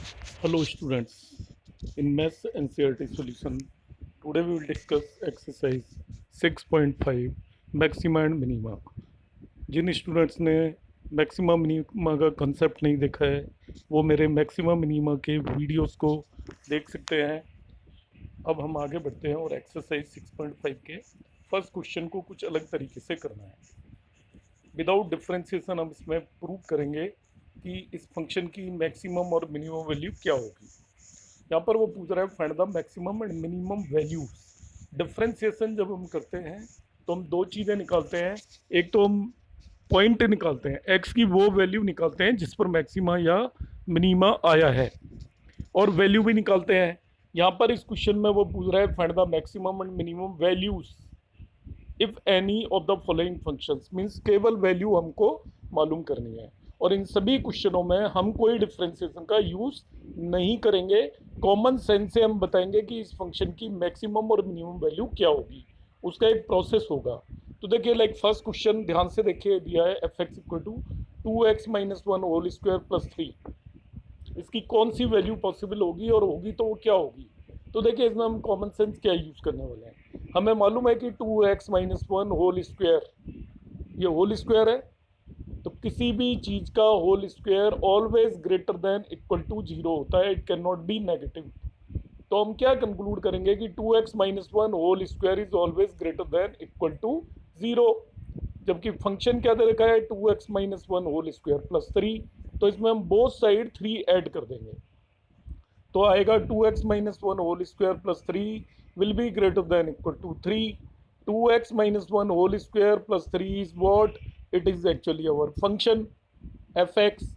Hello students, in Maths NCERT solution, today we will discuss exercise 6.5 maxima and minima. जिन students ने maxima minima का concept नहीं देखा है वो मेरे मैक्सिमा मिनिमा के वीडियोस को देख सकते हैं। अब हम आगे बढ़ते हैं और एक्सरसाइज 6.5 के फर्स्ट क्वेश्चन को कुछ अलग तरीके से करना है। विदाउट डिफ्रेंसिएशन हम इसमें प्रूव करेंगे कि इस फंक्शन की मैक्सिमम और मिनिमम वैल्यू क्या होगी। यहाँ पर वो पूछ रहा है find the maximum and minimum values. Differentiation जब हम करते हैं तो हम दो चीज़ें निकालते हैं। एक तो हम पॉइंट निकालते हैं, एक्स की वो वैल्यू निकालते हैं जिस पर मैक्सिमा या मिनिमा आया है, और वैल्यू भी निकालते हैं। यहाँ पर इस क्वेश्चन में वो पूछ रहा है find the maximum and minimum values if any of the following functions, means केवल वैल्यू हमको मालूम करनी है। और इन सभी क्वेश्चनों में हम कोई डिफ्रेंसिएशन का यूज नहीं करेंगे। कॉमन सेंस से हम बताएंगे कि इस फंक्शन की मैक्सिमम और मिनिमम वैल्यू क्या होगी, उसका एक प्रोसेस होगा। तो देखिए, लाइक फर्स्ट क्वेश्चन ध्यान से देखिए, दिया है f x equal to 2x-1 whole square plus 3। इसकी कौन सी वैल्यू पॉसिबल होगी, और होगी तो वो क्या होगी। तो देखिए, इसमें हम कॉमन सेंस क्या यूज करने वाले हैं। हमें मालूम है कि 2x-1 होल स्क्वायर, ये होल स्क्वायर है, तो किसी भी चीज का whole square always greater than equal to zero होता है, it can not be negative. तो हम क्या कंक्लूड करेंगे कि 2x-1 whole square is always greater than equal to zero. जबकि फंक्शन क्या दे रखा है, 2x-1 होल स्क्वायर प्लस 3। तो इसमें हम बोथ साइड 3 ऐड कर देंगे, तो आएगा 2x-1 whole square plus 3 will be greater than equal to 3। 2x-1 whole square plus 3 is what, it is actually our function f x.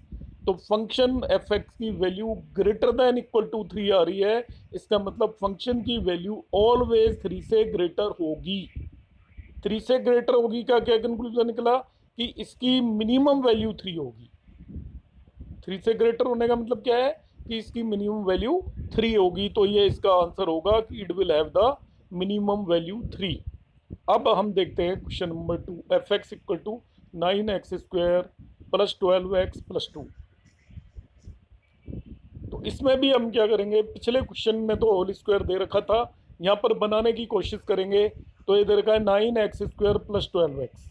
तो फंक्शन एफ एक्स की value greater than equal to 3 आ रही है, इसका मतलब function की value always 3 से greater होगी। 3 से ग्रेटर होगी का क्या कंक्लूजन निकला कि इसकी मिनिमम वैल्यू 3 होगी। 3 से ग्रेटर होने का मतलब क्या है कि इसकी मिनिमम वैल्यू 3 होगी। तो ये इसका आंसर होगा कि it will have the minimum value 3। अब हम देखते हैं question number 2, f x equal to 9x² plus 12x plus 2। तो इसमें भी हम क्या करेंगे, पिछले क्वेश्चन में तो होल स्क्वायर दे रखा था, यहाँ पर बनाने की कोशिश करेंगे। तो ये दे रखा है 9x² प्लस 12x।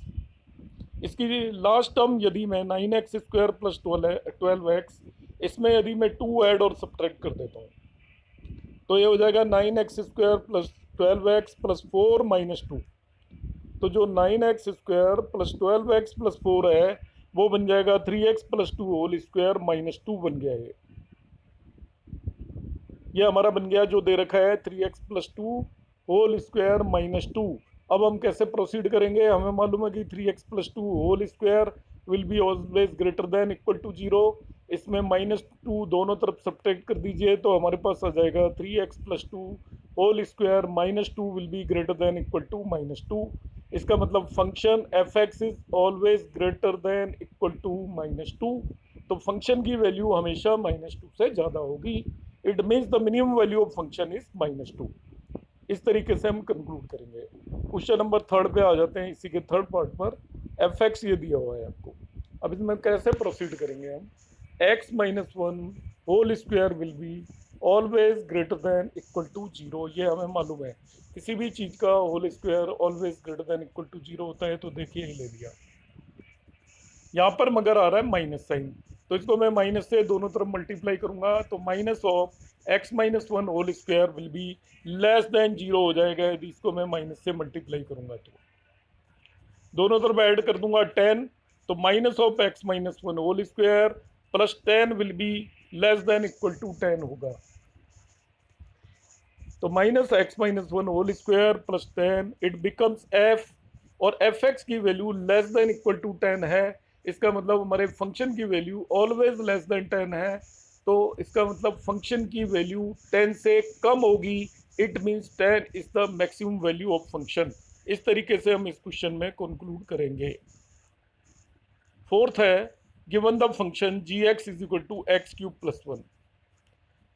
इसकी लास्ट टर्म यदि मैं 9x² प्लस 12x, इसमें यदि मैं 2 ऐड और सब्ट्रैक्ट कर देता हूँ तो ये हो जाएगा 9x² plus 12x plus 4 minus 2। तो जो 9x² प्लस 12x प्लस 4 है वो बन जाएगा 3x plus 2 whole square minus 2 बन गया है। ये हमारा बन गया जो दे रखा है 3x plus 2 whole square minus 2। अब हम कैसे प्रोसीड करेंगे, हमें मालूम है कि 3x plus 2 whole square will be always greater than equal to zero. इसमें माइनस 2 दोनों तरफ सब्ट्रैक्ट कर दीजिए तो हमारे पास आ जाएगा 3x plus 2 whole square minus 2 will be greater than equal to minus 2। इसका मतलब function f x is always greater than equal to minus 2। तो फंक्शन की वैल्यू हमेशा माइनस 2 से ज़्यादा होगी। It means the minimum value of function is minus 2। इस तरीके से हम कंक्लूड करेंगे। क्वेश्चन नंबर 3 पे आ जाते हैं, इसी के थर्ड पार्ट पर। एफ एक्स ये दिया हुआ है आपको, अब इसमें कैसे प्रोसीड करेंगे हम। x-1 whole square will be always greater than equal to zero, ये हमें मालूम है। किसी भी चीज़ का whole square always greater than equal to zero होता है, तो देखिए ही ले लिया। यहाँ पर मगर आ रहा है माइनस साइन, तो इसको मैं माइनस से दोनों तरफ मल्टीप्लाई करूंगा, तो minus of x-1 whole square will be less than zero हो जाएगा यदि इसको मैं माइनस से मल्टीप्लाई करूंगा। तो दोनों तरफ ऐड कर दूंगा 10, तो minus of x-1 whole square plus 10 will be less than equal to 10 होगा। तो minus x-1 whole square plus 10 it becomes f, और एफ एक्स की value less than equal to 10 है। इसका मतलब हमारे फंक्शन की वैल्यू ऑलवेज लेस देन 10 है, तो इसका मतलब फंक्शन की वैल्यू 10 से कम होगी। It means 10 is the maximum value of function. इस तरीके से हम इस क्वेश्चन में कंक्लूड करेंगे। फोर्थ है, given the function g x is equal to x cube plus 1।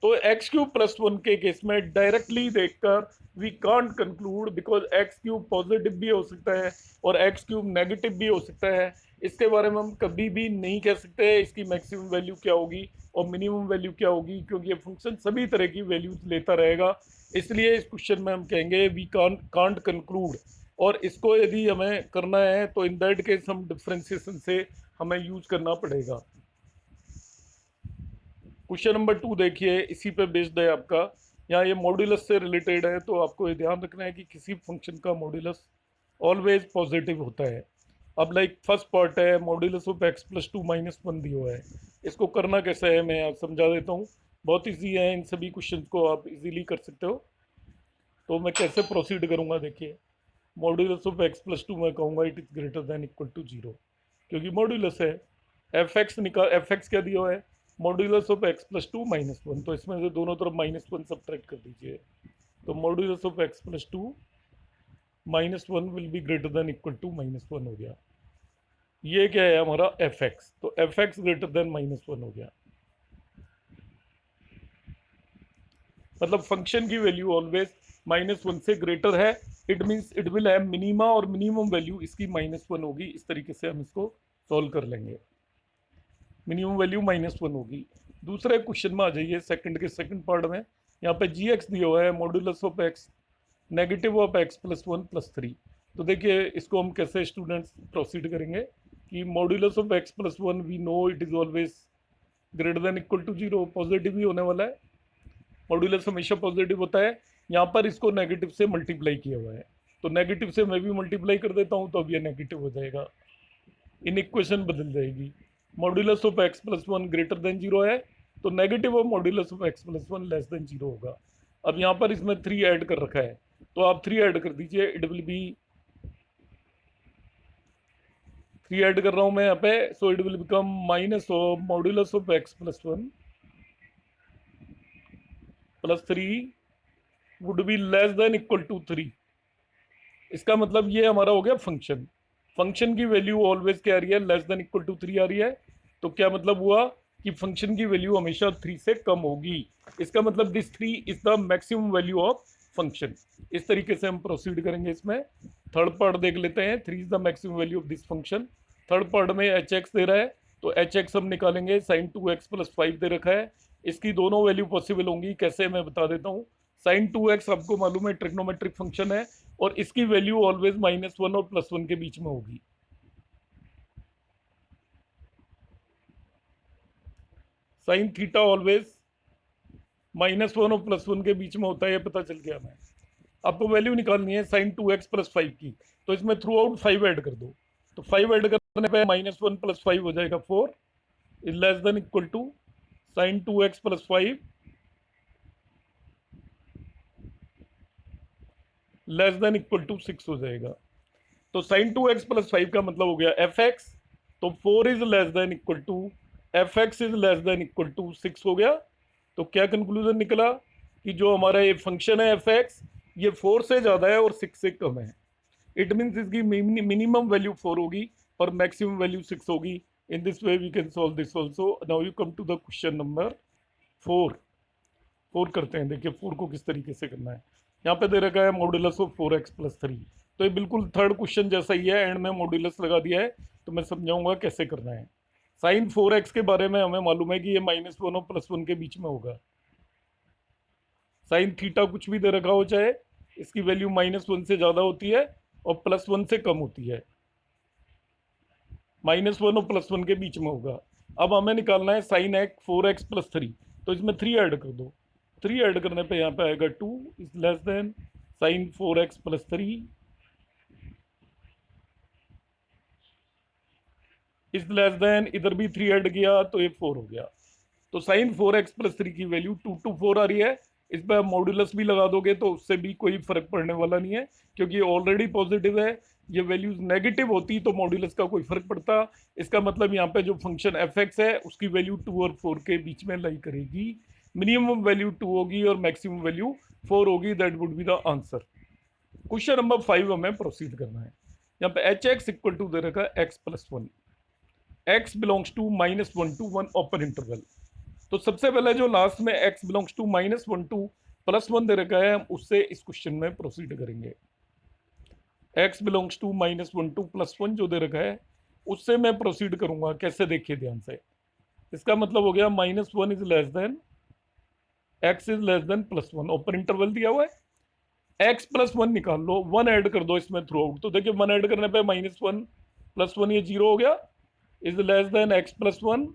तो एक्स क्यूब प्लस 1 के केस में डायरेक्टली देखकर we can't conclude, because x cube positive भी हो सकता है और एक्स क्यूब नेगेटिव भी हो सकता है। इसके बारे में हम कभी भी नहीं कह सकते इसकी मैक्सिमम वैल्यू क्या होगी और मिनिमम वैल्यू क्या होगी, क्योंकि ये फंक्शन सभी तरह की वैल्यूज लेता रहेगा। इसलिए इस क्वेश्चन में हम कहेंगे वी कांट कंक्लूड, और इसको यदि हमें करना है तो इन दैट केस हम डिफरेंशिएशन से हमें यूज करना पड़ेगा। क्वेश्चन नंबर 2 देखिए, इसी पे बेस्ड है आपका। यहाँ ये मॉड्यूलस से रिलेटेड है, तो आपको ये ध्यान रखना है कि किसी फंक्शन का मॉड्यूलस ऑलवेज पॉजिटिव होता है। अब लाइक फर्स्ट पार्ट है modulus of x plus two minus one दिया हुआ है। इसको करना कैसे है मैं आप समझा देता हूँ। बहुत ईजी है, इन सभी क्वेश्चन को आप इजीली कर सकते हो। तो मैं कैसे प्रोसीड करूँगा देखिए। Modulus of x plus two मैं कहूँगा it is greater than equal to zero, क्योंकि मॉड्यूलस है। एफ एक्स निकाल, एफ एक्स क्या दिया हुआ है, modulus of x plus two minus one, तो इसमें से दोनों तरफ माइनस वन सब्ट्रैक्ट कर दीजिए। तो modulus of x plus two minus one will be greater than equal to minus one हो गया। ये क्या है हमारा एफ एक्स, तो f x greater than minus one हो गया। मतलब फंक्शन की वैल्यू ऑलवेज माइनस वन से ग्रेटर है, it means it will have minima और मिनिमम वैल्यू इसकी माइनस वन होगी। इस तरीके से हम इसको सॉल्व कर लेंगे, मिनिमम वैल्यू माइनस वन होगी। दूसरे क्वेश्चन में आ जाइए, सेकंड के सेकंड पार्ट में। यहाँ पे जी एक्स दिया हुआ है modulus of x negative of x plus one plus three. तो देखिए इसको हम कैसे स्टूडेंट्स प्रोसीड करेंगे कि modulus of x plus one we know it is always greater than equal to zero, positive ही होने वाला है, मॉड्यूलस हमेशा पॉजिटिव होता है। यहाँ पर इसको नेगेटिव से मल्टीप्लाई किया हुआ है, तो नेगेटिव से मैं भी मल्टीप्लाई कर देता हूँ, तो अब ये नेगेटिव हो जाएगा, इन इक्वेशन बदल जाएगी। Modulus of x plus one greater than zero है, तो negative of modulus of x plus one less than zero होगा। अब यहाँ पर इसमें थ्री ऐड कर रखा है, तो आप थ्री ऐड कर दीजिए, it will be, three add कर रहा हूँ मैं यहाँ पे, so it will become minus of modulus of x plus one plus three would be less than equal to three. इसका मतलब ये हमारा हो गया फंक्शन, फंक्शन की वैल्यू ऑलवेज क्या आ रही है, less than equal to three आ रही है। तो क्या मतलब हुआ कि फंक्शन की वैल्यू हमेशा थ्री से कम होगी। इसका मतलब this three is the maximum value of function. इस तरीके से हम प्रोसीड करेंगे इसमें। थर्ड पार्ट देख लेते हैं, three is the maximum value of this function. Third part में एच एक्स दे रहा है, तो एच एक्स हम निकालेंगे, sine two x plus five दे रखा है। इसकी दोनों वैल्यू पॉसिबल होंगी, कैसे मैं बता देता हूँ। साइन टू एक्स आपको मालूम है ट्रिग्नोमेट्रिक फंक्शन है, और इसकी वैल्यू ऑलवेज माइनस वन और प्लस वन के बीच में होगी। Sine theta always minus one और प्लस वन के बीच में होता है, ये पता चल गया हमें। आपको वैल्यू निकालनी है sign two x plus five की, तो इसमें थ्रू आउट फाइव ऐड कर दो, तो फाइव ऐड करने पे माइनस वन प्लस फाइव हो जाएगा four, is less than equal to sine two x plus five less than equal to six हो जाएगा। तो sine two x plus five का मतलब हो गया एफ एक्स, तो four is less than equal to f x is less than equal to six हो गया। तो क्या कंक्लूजन निकला कि जो हमारा ये फंक्शन है एफ एक्स, ये फोर से ज़्यादा है और सिक्स से कम है। इट मीन्स इसकी मिनिमम वैल्यू फोर होगी और मैक्सिमम वैल्यू सिक्स होगी। In this way we can solve this also. Now you come to the question number four. Four करते हैं, देखिए फोर को किस तरीके से करना है। यहाँ पे दे रखा है modulus of four x plus three, तो ये बिल्कुल थर्ड क्वेश्चन जैसा ही है, एंड में मॉड्यूलस लगा दिया है, तो मैं समझाऊंगा कैसे करना है। साइन फोर एक्स के बारे में हमें मालूम है कि ये माइनस वन और प्लस वन के बीच में होगा। साइन थीटा कुछ भी दे रखा हो चाहे, इसकी वैल्यू माइनस वन से ज़्यादा होती है और प्लस वन से कम होती है, माइनस वन और प्लस वन के बीच में होगा। अब हमें निकालना है sine x four x plus three, तो इसमें थ्री ऐड कर दो, थ्री ऐड करने पे यहाँ पे आएगा two is less then sine four x plus three is less then, इधर भी थ्री ऐड किया तो ये फोर हो गया। तो sine four x plus three की वैल्यू टू टू फोर आ रही है। इस पर मॉड्यूलस भी लगा दोगे तो उससे भी कोई फर्क पड़ने वाला नहीं है, क्योंकि ये ऑलरेडी पॉजिटिव है। ये वैल्यूज नेगेटिव होती तो मॉड्यूलस का कोई फर्क पड़ता। इसका मतलब यहाँ पे जो फंक्शन एफ एक्स है उसकी वैल्यू टू और फोर के बीच में लाई करेगी। मिनिमम वैल्यू टू होगी और मैक्सिमम वैल्यू फोर होगी, that would be the answer. Question number five हमें प्रोसीड करना है। यहाँ पे एच एक्स इक्वल टू दे रखा है x plus one, x belongs to minus one to one open interval. तो सबसे पहले जो लास्ट में x belongs to minus one to plus one दे रखा है, हम उससे इस क्वेश्चन में प्रोसीड करेंगे। x belongs to minus one to plus one जो दे रखा है, उससे मैं प्रोसीड करूंगा। कैसे, देखिए ध्यान से। इसका मतलब हो गया -1 is less then x is less then +1, ऊपर इंटरवल दिया हुआ है, x+1 निकाल लो, 1 ऐड कर दो इसमें थ्रू आउट, तो देखिए 1 ऐड करने पे -1 + 1 ये 0 हो गया, इज लेस देन x+1,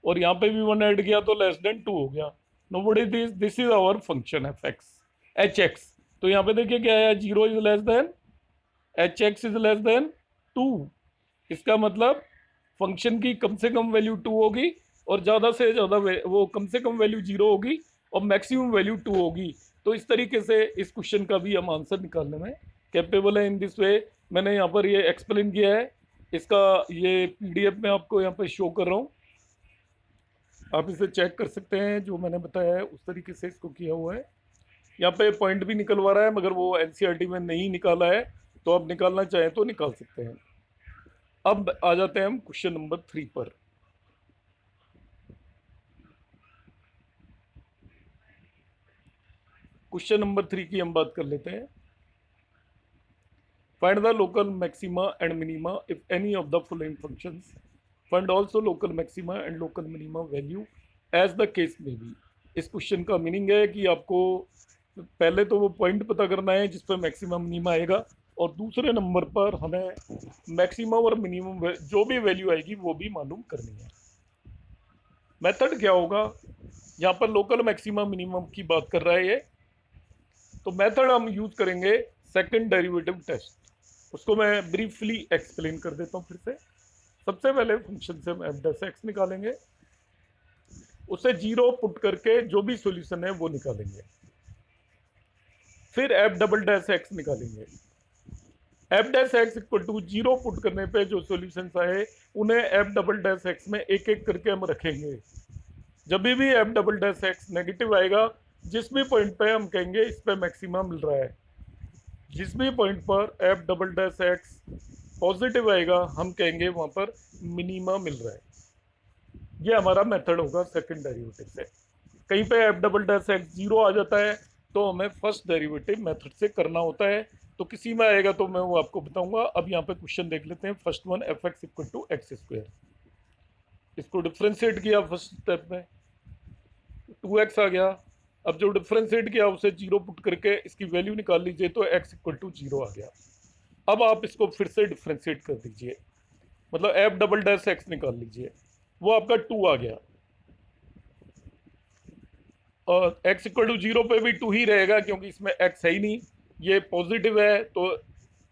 और यहाँ पे भी 1 ऐड किया तो लेस देन 2 हो गया। Now what is this is our function f x h x. तो यहाँ पे देखिए क्या है, 0 is less than h x is less than 2। इसका मतलब फंक्शन की कम से कम वैल्यू 2 होगी, और ज़्यादा से ज़्यादा वो कम से कम वैल्यू 0 होगी, और मैक्सिमम वैल्यू 2 होगी। तो इस तरीके से इस क्वेश्चन का भी हम आंसर निकालने में कैपेबल है। इन दिस वे मैंने यहाँ पर ये एक्सप्लेन किया है। इसका ये पीडीएफ में आपको यहाँ पर शो कर रहा हूँ, आप इसे चेक कर सकते हैं। जो मैंने बताया है उस तरीके से इसको किया हुआ है। यहाँ पे पॉइंट भी निकलवा रहा है, मगर वो एनसीईआरटी में नहीं निकाला है, तो आप निकालना चाहें तो निकाल सकते हैं। अब आ जाते हैं हम क्वेश्चन नंबर 3 पर। क्वेश्चन नंबर 3 की हम बात कर लेते हैं। Find the local maxima and minima if any of the following functions, find also local maxima and local minima value as the case may be. इस क्वेश्चन का मीनिंग है कि आपको पहले तो वो पॉइंट पता करना है जिस पर मैक्सिमम मिनिमा आएगा, और दूसरे नंबर पर हमें मैक्सिमम और मिनिमम जो भी वैल्यू आएगी वो भी मालूम करनी है। मेथड क्या होगा, यहाँ पर लोकल मैक्सिमम मिनिमम की बात कर रहा है ये, तो मेथड हम यूज करेंगे सेकंड डेरिवेटिव टेस्ट। उसको मैं ब्रीफली एक्सप्लेन कर देता हूँ फिर से। सबसे पहले फंक्शन से हम f'(x) निकालेंगे, उसे 0 पुट करके जो भी सॉल्यूशन है वो निकालेंगे, फिर f'(x) निकालेंगे। f'(x) इक्वल टू 0 पुट करने पे जो सॉल्यूशंस आए उन्हें f'(x) में एक एक करके हम रखेंगे। जब भी f'(x) नेगेटिव आएगा, जिस भी पॉइंट पे हम कहेंगे इस पे मैक्सिमम मिल रहा है, जिस भी पॉइंट पर f'(x) पॉजिटिव आएगा हम कहेंगे वहां पर मिनिमा मिल रहा है। ये हमारा मेथड होगा सेकंड डेरिवेटिव से। कहीं पे f'(x) 0 आ जाता है तो हमें फर्स्ट डेरिवेटिव मेथड से करना होता है। तो किसी में आएगा तो मैं वो आपको बताऊंगा। अब यहाँ पे क्वेश्चन देख लेते हैं। First one, f(x) equal to x²। इसको डिफ्रेंशिएट किया फर्स्ट स्टेप में, 2x आ गया। अब जो डिफ्रेंशिएट किया उसे 0 पुट करके इसकी वैल्यू निकाल लीजिए, तो x इक्वल टू 0 आ गया। अब आप इसको फिर से डिफ्रेंशिएट कर दीजिए, मतलब f'(x) निकाल लीजिए, वो आपका 2 आ गया। और x इक्वल टू 0 पे भी 2 ही रहेगा, क्योंकि इसमें x है ही नहीं, ये पॉजिटिव है। तो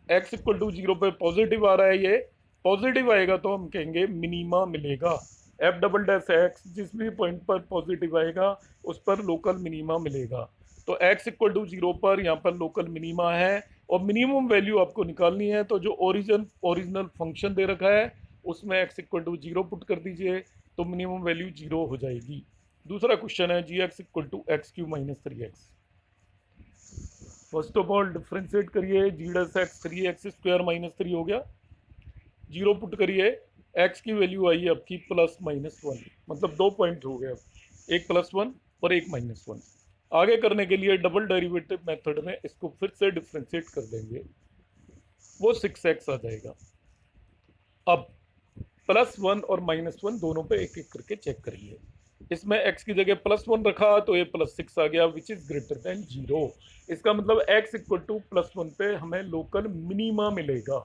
x इक्वल टू 0 पे पॉजिटिव आ रहा है, ये पॉजिटिव आएगा तो हम कहेंगे मिनिमा मिलेगा। f'(x) जिस भी पॉइंट पर पॉजिटिव आएगा उस पर लोकल मिनिमा मिलेगा। तो x इक्वल टू 0 पर यहाँ पर लोकल मिनिमा है, और मिनिमम वैल्यू आपको निकालनी है। तो जो ओरिजिनल फंक्शन दे रखा है उसमें x इक्वल टू 0 पुट कर दीजिए, तो मिनिमम वैल्यू 0 हो जाएगी। दूसरा क्वेश्चन है g(x) equal to x³ - 3x। First of all differentiate करिए, g(x) 3x² - 3 हो गया, 0 पुट करिए, x की वैल्यू आई है आपकी +(-1), मतलब 2 पॉइंट हो गए, एक +1 और एक -1। आगे करने के लिए डबल डेरिवेटिव मेथड में इसको फिर से डिफ्रेंशिएट कर देंगे, वो 6x आ जाएगा। अब +1 और -1 दोनों पे एक एक करके चेक करिए। इसमें x की जगह +1 रखा तो ये +6 आ गया, विच इज ग्रेटर देन 0। इसका मतलब x इक्वल टू +1 पे हमें लोकल मिनिमा मिलेगा।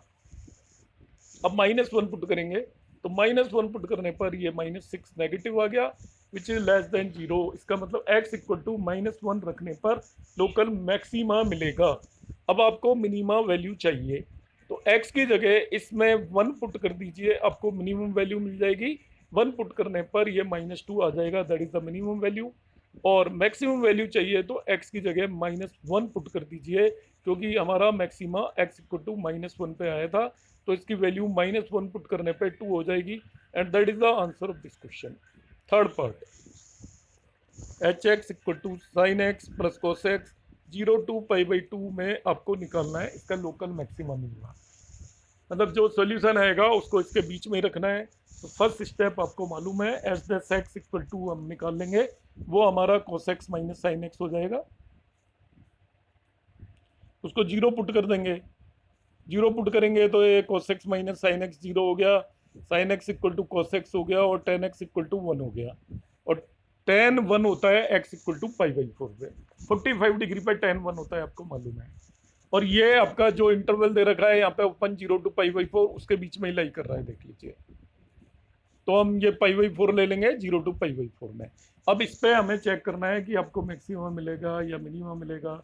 अब -1 पुट करेंगे, तो -1 पुट करने पर ये -6 नेगेटिव आ गया, विच इज लेस देन 0। इसका मतलब x इक्वल टू -1 रखने पर लोकल मैक्सिमा मिलेगा। अब आपको मिनिमा वैल्यू चाहिए, तो x की जगह इसमें 1 पुट कर दीजिए, आपको मिनिमम वैल्यू मिल जाएगी। 1 पुट करने पर ये -2 आ जाएगा, that is the minimum value. और मैक्सिमम वैल्यू चाहिए तो x की जगह -1 पुट कर दीजिए, क्योंकि हमारा मैक्सिमा x इक्वल टू -1 पे आया था, तो इसकी वैल्यू -1 पुट करने पे 2 हो जाएगी, and that is the answer of this question. Third part, hx equal to sin x plus cos x 0 to π/2 में आपको निकालना है इसका लोकल मैक्सिमम मिनिमा। मतलब जो सॉल्यूशन आएगा उसको इसके बीच में ही रखना है। तो फर्स्ट स्टेप आपको मालूम है, f'(x) इक्वल टू हम निकाल लेंगे, वो हमारा cos x - sin x हो जाएगा। उसको 0 पुट कर देंगे, जीरो पुट करेंगे तो ये cos x minus sine x zero हो गया, sine x equal to cos x हो गया, और tan x equal to one हो गया। और टेन वन होता है x equal to pi by four पे, 45 डिग्री पे टेन वन होता है, आपको मालूम है। और ये आपका जो इंटरवल दे रखा है यहाँ पे open zero to pi by four, उसके बीच में ही लाई कर रहा है, देख लीजिए। तो हम ये पाई बाई फोर ले लेंगे zero to pi by four में। अब इस पे हमें चेक करना है कि आपको मैक्सिमम मिलेगा या मिनिमम मिलेगा।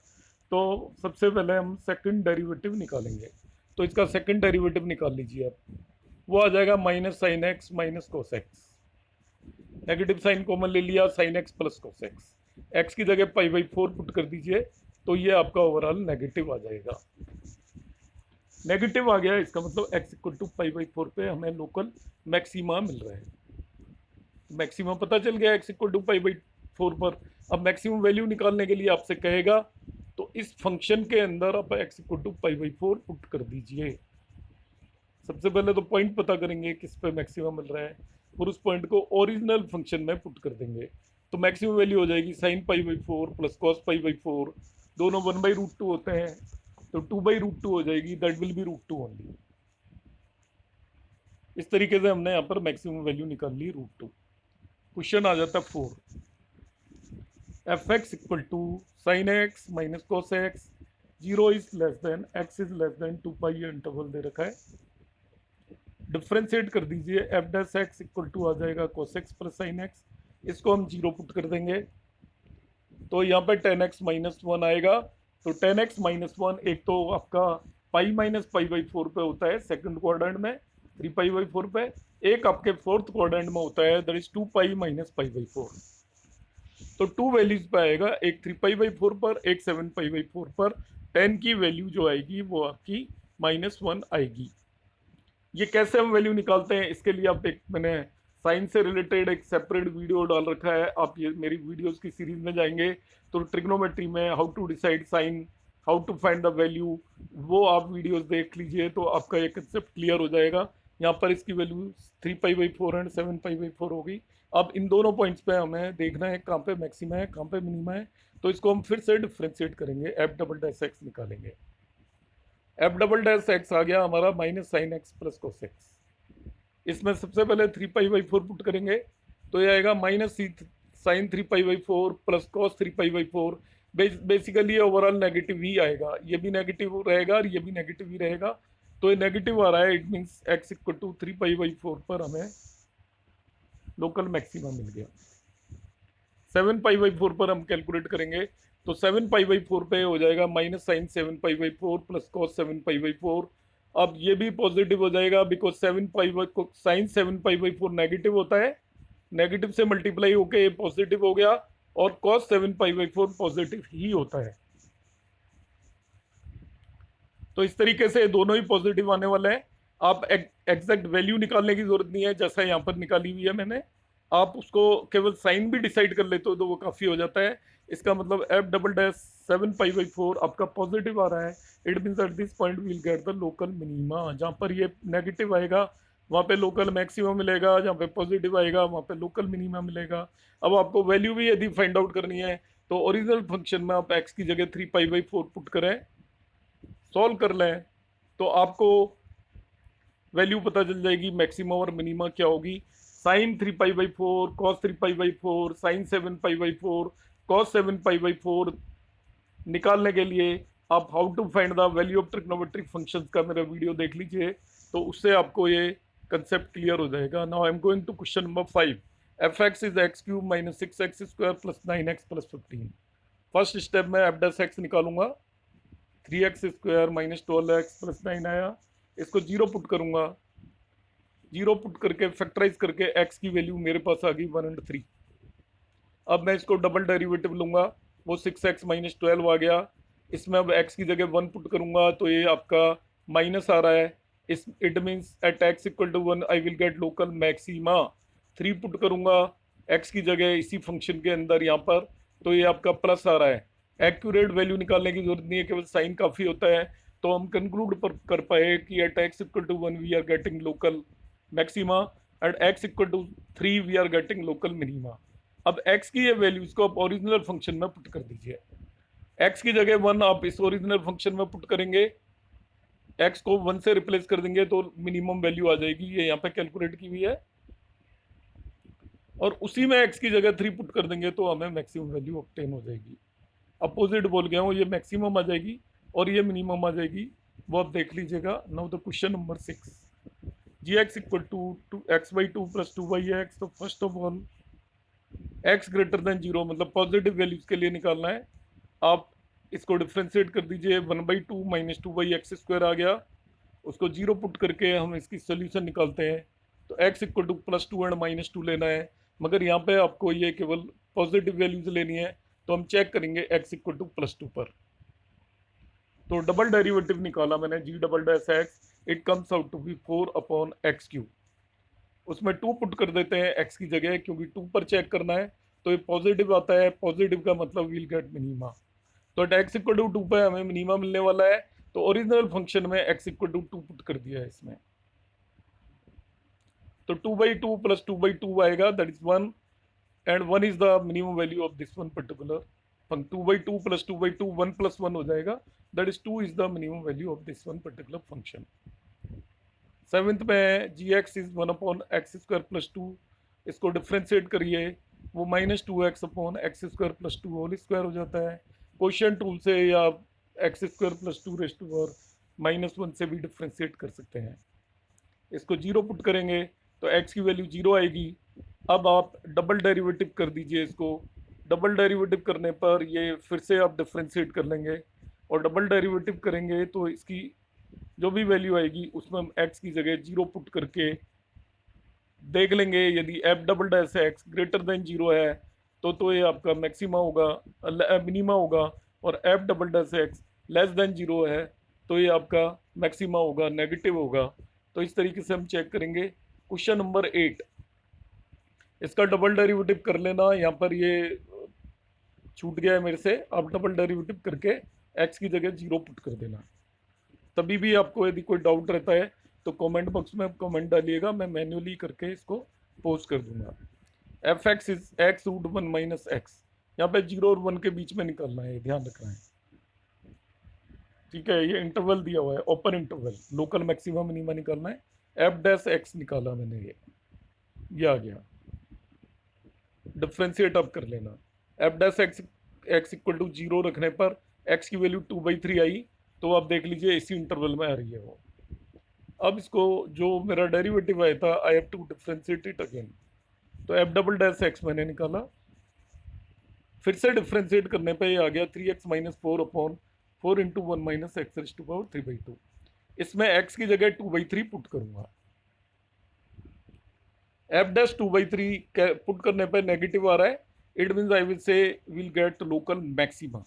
तो सबसे पहले हम सेकंड डेरिवेटिव निकालेंगे। तो इसका सेकंड डेरिवेटिव निकाल लीजिए आप। वो आ जाएगा minus sine x minus cos x, negative sign common ले लिया, sine x plus cos x, x की जगह पाई बाई फोर पुट कर दीजिए, तो ये आपका ओवरऑल नेगेटिव आ जाएगा। नेगेटिव आ गया, इसका मतलब x equal to pi by four पे हमें लोकल मैक्सिमा मिल रहा है। मैक्सिमम पता चल गया x equal to pi by four पर। अब मैक्सिमम वैल्यू निकालने के लिए आपसे कहेगा, तो इस फंक्शन के अंदर आप x equal to pi by four put कर दीजिए। सबसे पहले तो पॉइंट पता करेंगे किस पे मैक्सिमम मिल रहा है, और उस पॉइंट को ओरिजिनल फंक्शन में पुट कर देंगे। तो मैक्सिमम वैल्यू हो जाएगी sine pi by four plus cos pi by four, दोनों वन बाई रूट टू होते हैं, तो टू बाई रूट टू हो जाएगी, that will be root two only. इस तरीके से हमने यहाँ पर मैक्सिमम वैल्यू निकाल ली रूट टू। क्वेश्चन आ जाता है four, f x equal to sine x minus cos x, zero is less than x is less than two pi, interval दे रखा है। डिफ्रेंशिएट कर दीजिए, f dash x equal to आ जाएगा cos x plus sine x, इसको हम zero put कर देंगे, तो यहाँ पे टेन एक्स माइनस वन आएगा। तो टेन एक्स माइनस वन एक तो आपका pi minus pi by four पे होता है सेकंड क्वाड्रेंट में, थ्री पाई बाई फोर पे, एक आपके फोर्थ क्वाड्रेंट में होता है, that is two pi minus pi by four. तो टू वैल्यूज पे आएगा, एक थ्री पाई बाई फोर पर, एक सेवन पाई बाई फोर पर। टेन की वैल्यू जो आएगी वो आपकी माइनस वन आएगी। ये कैसे हम वैल्यू निकालते हैं, इसके लिए आप एक, मैंने साइन से रिलेटेड एक सेपरेट वीडियो डाल रखा है, आप ये मेरी वीडियोस की सीरीज में जाएंगे तो ट्रिग्नोमेट्री में how to decide sign, how to find the value, वो आप वीडियोस देख लीजिए तो आपका ये कंसेप्ट क्लियर हो जाएगा। यहाँ पर इसकी value three pi by four and seven pi by four होगी। अब इन दोनों पॉइंट्स पे हमें देखना है कहाँ पे मैक्सिमा है कहाँ पे मिनिमा है, तो इसको हम फिर से डिफ्रेंशिएट करेंगे, एफ डबल डैश एक्स निकालेंगे। एफ डबल डैश एक्स आ गया हमारा minus sine x plus cos x. इसमें सबसे पहले three pi by four put करेंगे, तो ये आएगा minus c sine three pi by four plus cos three pi by four. Basically ये ओवरऑल नेगेटिव ही आएगा, ये भी नेगेटिव रहेगा और ये भी नेगेटिव ही रहेगा। तो ये नेगेटिव आ रहा है, it means x equal to three pi by four पर हमें लोकल मैक्सिमम मिल गया। सेवन पाई बाई फोर पर हम कैलकुलेट करेंगे, तो सेवन पाई बाई फोर पे हो जाएगा minus sign seven pi by four plus cos seven pi by four. अब ये भी पॉजिटिव हो जाएगा, because seven pi by sine seven pi by four negative होता है, नेगेटिव से मल्टीप्लाई होके ये पॉजिटिव हो गया, और cos seven pi by four positive ही होता है। तो इस तरीके से दोनों ही पॉजिटिव आने वाले हैं। आप एग्जैक्ट वैल्यू निकालने की जरूरत नहीं है, जैसा यहाँ पर निकाली हुई है मैंने, आप उसको केवल साइन भी डिसाइड कर लेते हो तो वो काफ़ी हो जाता है। इसका मतलब f double dash seven pi by four आपका पॉजिटिव आ रहा है, it means at this point we'll get the local minima. जहाँ पर ये नेगेटिव आएगा वहाँ पे लोकल मैक्सिमम मिलेगा, जहाँ पे पॉजिटिव आएगा वहाँ पे लोकल मिनिमा मिलेगा। अब आपको वैल्यू भी यदि फाइंड आउट करनी है, तो ओरिजिनल फंक्शन में आप एक्स की जगह three pi by four put करें, सॉल्व कर लें, तो आपको वैल्यू पता चल जाएगी मैक्सिमम और मिनिमा क्या होगी। Sine three pi by four, cos three pi by four, sine seven pi by four, cos seven pi by four निकालने के लिए आप how to find the value of trigonometric functions का मेरा वीडियो देख लीजिए, तो उससे आपको ये कंसेप्ट क्लियर हो जाएगा। Now I am going to question number 5, f x is x cube minus six x square plus nine x plus 15। First step में एफ डैश एक्स निकालूंगा, three x square minus twelve x plus nine आया, इसको zero put करूंगा, zero put करके factorize करके x की वैल्यू मेरे पास आ गई वन एंड थ्री। अब मैं इसको डबल डेरिवेटिव लूंगा, वो सिक्स एक्स माइनस ट्वेल्व आ गया, इसमें अब एक्स की जगह वन पुट करूंगा तो ये आपका माइनस आ रहा है, इस it means at x equal to one I will get local maxima. Three put करूंगा एक्स की जगह इसी फंक्शन के अंदर यहाँ पर, तो ये आपका प्लस आ रहा है। एक्यूरेट वैल्यू निकालने की जरूरत नहीं है, केवल साइन काफ़ी होता है। तो हम कंक्लूड कर पाए कि at x equal to one we are getting local maxima, at x equal to three we are getting local minima. अब x की ये वैल्यूज को आप ओरिजिनल फंक्शन में पुट कर दीजिए, x की जगह वन आप इस ओरिजिनल फंक्शन में पुट करेंगे एक्स को 1 से रिप्लेस कर देंगे तो मिनिमम वैल्यू आ जाएगी, ये यहाँ पे कैलकुलेट की हुई है, और उसी में एक्स की जगह 3 पुट कर देंगे तो हमें मैक्सिमम वैल्यू ऑब्टेन हो जाएगी। अपोजिट बोल गया हूँ, ये मैक्सिमम आ जाएगी और ये मिनिमम आ जाएगी, वो आप देख लीजिएगा। Now the question number 6, G x equal to x by two plus two by x. तो first of all x greater than zero मतलब पॉजिटिव वैल्यूज के लिए निकालना है। आप इसको डिफ्रेंशिएट कर दीजिए, 1/2 माइनस 2/x² आ गया, उसको जीरो पुट करके हम इसकी सोल्यूशन निकालते हैं। तो x इक्वल टू +2 एंड -2 लेना है, मगर यहाँ पे आपको ये केवल पॉजिटिव वैल्यूज लेनी है, तो हम चेक करेंगे x इक्वल टू +2 पर। तो डबल डेरिवेटिव निकाला मैंने, g∬x, it comes out to be 4/x³। उसमें 2 पुट कर देते हैं x की जगह, क्योंकि 2 पर चेक करना है, तो ये पॉजिटिव आता है, पॉजिटिव का मतलब विल गेट मिनिमा। तो एट x इक्वल टू 2 पे हमें मिनिमा मिलने वाला है, तो ओरिजिनल फंक्शन में x इक्वल टू 2 पुट कर दिया है इसमें। तो 2/2 प्लस 2/2 आएगा, that is 1, and 1 is the minimum value of this one particular. 2/2 plus 2/2 1 + 1 हो जाएगा, that is 2 is the minimum value of this one particular function. Seventh में जी एक्स इज 1/x² + 2, इसको डिफ्रेंशिएट करिए, वो -2x/x² + 2 होल स्क्वायर हो जाता है। Question tool से या x² + 2 रेज़ टू पावर -1 से भी डिफ्रेंशिएट कर सकते हैं। इसको जीरो पुट करेंगे तो x की वैल्यू 0 आएगी। अब आप डबल डेरिवेटिव कर दीजिए इसको, डबल डेरिवेटिव करने पर ये फिर से आप डिफ्रेंशिएट कर लेंगे, और डबल डेरिवेटिव करेंगे तो इसकी जो भी वैल्यू आएगी उसमें हम x की जगह 0 पुट करके देख लेंगे। यदि f∬x ग्रेटर देन 0 है तो ये आपका मैक्सिमा होगा, मिनिमा होगा, और f∬x लेस देन 0 है तो ये आपका मैक्सिमा होगा, नेगेटिव होगा। तो इस तरीके से हम चेक करेंगे। क्वेश्चन नंबर 8, इसका डबल डेरिवेटिव कर लेना, यहाँ पर ये छूट गया है मेरे से, आप डबल डेरिवेटिव करके x की जगह 0 पुट कर देना। तभी भी आपको यदि कोई डाउट रहता है तो कमेंट बॉक्स में आप कमेंट डालिएगा, मैं मैन्युअली करके इसको पोस्ट कर दूंगा। f(x) इज x√1 - x, यहाँ पे 0 और 1 के बीच में निकालना है, ध्यान रखना है, ठीक है। ये इंटरवल दिया हुआ है, open interval, local maximum minima निकालना है। f'(x) निकाला मैंने, ये आ गया, डिफ्रेंशिएट अब कर लेना। f'(x) इक्वल टू 0 रखने पर x की वैल्यू 2/3 आई, तो आप देख लीजिए इसी इंटरवल में आ रही है वो। अब इसको जो मेरा डेरिवेटिव आया था, I have to differentiate it again. तो f'(x) मैंने निकाला, फिर से डिफ्रेंशिएट करने पे ये आ गया 3x - 4/4 × 1 - x⁻³ इसमें x की जगह 2/3 पुट करूंगा। f'(2/3) पुट करने पे नेगेटिव आ रहा है, it means I will say will get local maxima.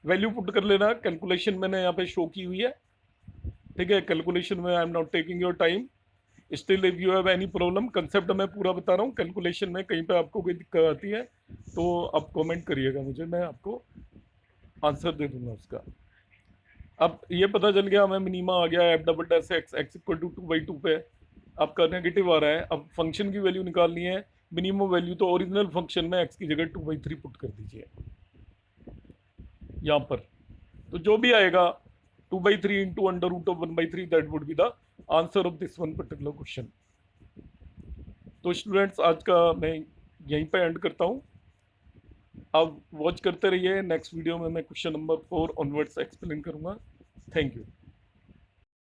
Value put कर लेना, कैलकुलेशन मैंने यहाँ पे शो की हुई है, ठीक है। कैलकुलेशन में I am not taking your time. Still if you have any problem, concept मैं पूरा बता रहा हूँ, कैलकुलेशन में कहीं पे आपको कोई दिक्कत आती है तो आप कमेंट करिएगा मुझे, मैं आपको आंसर दे दूंगा उसका। अब ये पता चल गया हमें मिनिमा आ गया f'(x) x इक्वल टू 2/2 पे आपका नेगेटिव आ रहा है। अब फंक्शन की वैल्यू निकालनी है, मिनिमम वैल्यू, तो ओरिजिनल फंक्शन में x की जगह 2/3 पुट कर दीजिए यहाँ पर। तो जो भी आएगा 2/3 × √1/3, that would be the answer of this one particular question. तो स्टूडेंट्स, आज का मैं यहीं पे एंड करता हूँ, आप वॉच करते रहिए। नेक्स्ट वीडियो में मैं क्वेश्चन नंबर 4 ऑनवर्ड्स एक्सप्लेन करूँगा। Thank you.